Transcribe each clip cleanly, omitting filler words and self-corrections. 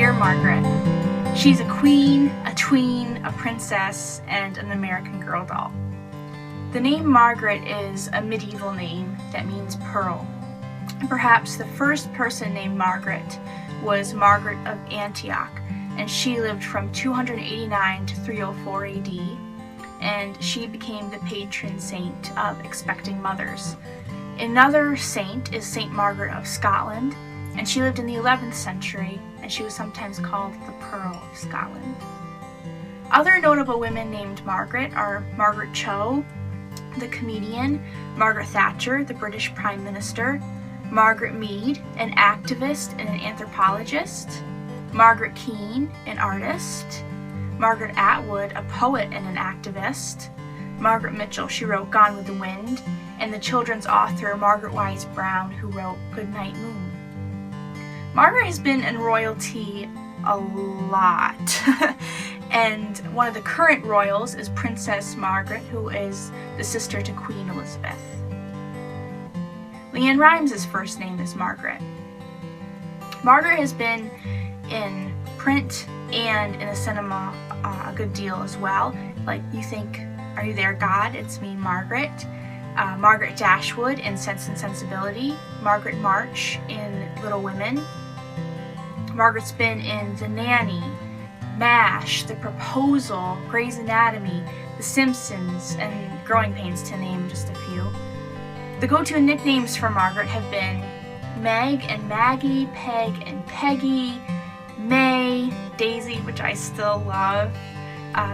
Dear Margaret. She's a queen, a tween, a princess, and an American Girl doll. The name Margaret is a medieval name that means pearl. Perhaps the first person named Margaret was Margaret of Antioch, and she lived from 289 to 304 AD, and she became the patron saint of expecting mothers. Another saint is Saint Margaret of Scotland, and she lived in the 11th century, and she was sometimes called the Pearl of Scotland. Other notable women named Margaret are Margaret Cho, the comedian, Margaret Thatcher, the British Prime Minister, Margaret Mead, an activist and an anthropologist, Margaret Keane, an artist, Margaret Atwood, a poet and an activist, Margaret Mitchell, she wrote Gone with the Wind, and the children's author Margaret Wise Brown, who wrote Goodnight Moon. Margaret has been in royalty a lot, and one of the current royals is Princess Margaret, who is the sister to Queen Elizabeth. Leanne Rimes' first name is Margaret. Margaret has been in print and in the cinema a good deal as well. Like, you think, "Are you there, God? It's me, Margaret." Margaret Dashwood in Sense and Sensibility, Margaret March in Little Women. Margaret's been in The Nanny, MASH, The Proposal, Grey's Anatomy, The Simpsons, and Growing Pains, to name just a few. The go-to nicknames for Margaret have been Meg and Maggie, Peg and Peggy, May, Daisy, which I still love,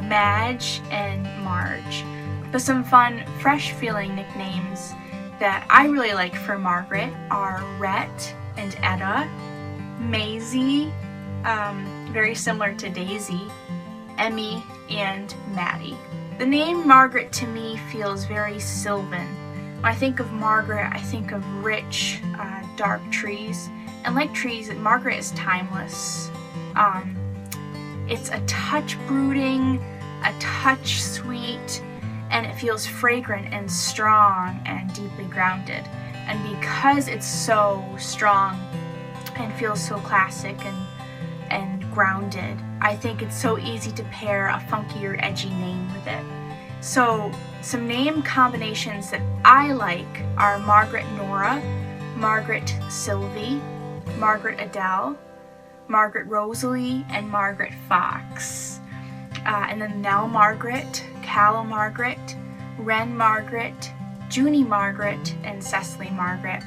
Madge, and Marge. But some fun, fresh-feeling nicknames that I really like for Margaret are Rhett and Etta, Maisie, very similar to Daisy, Emmy, and Maddie. The name Margaret to me feels very sylvan. When I think of Margaret, I think of rich, dark trees. And like trees, Margaret is timeless. It's a touch brooding, a touch sweet, and it feels fragrant and strong and deeply grounded. And because it's so strong and feels so classic and grounded, I think it's so easy to pair a funky or edgy name with it. So some name combinations that I like are Margaret Nora, Margaret Sylvie, Margaret Adele, Margaret Rosalie, and Margaret Fox. And then Nell Margaret, Callow Margaret, Wren Margaret, Junie Margaret, and Cecily Margaret.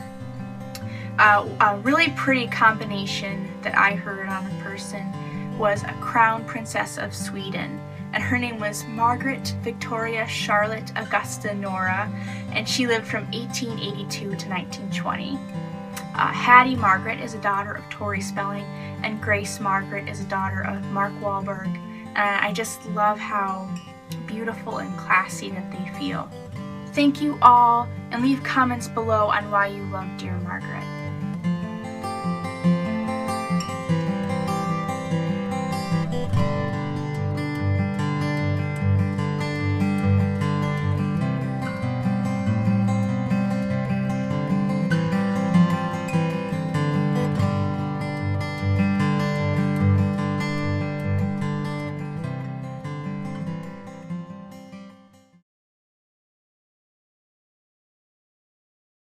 A really pretty combination that I heard on a person was a crown princess of Sweden, and her name was Margaret Victoria Charlotte Augusta Nora, and she lived from 1882 to 1920. Hattie Margaret is a daughter of Tori Spelling, and Grace Margaret is a daughter of Mark Wahlberg. And I just love how beautiful and classy that they feel. Thank you all, and leave comments below on why you love Dear Margaret.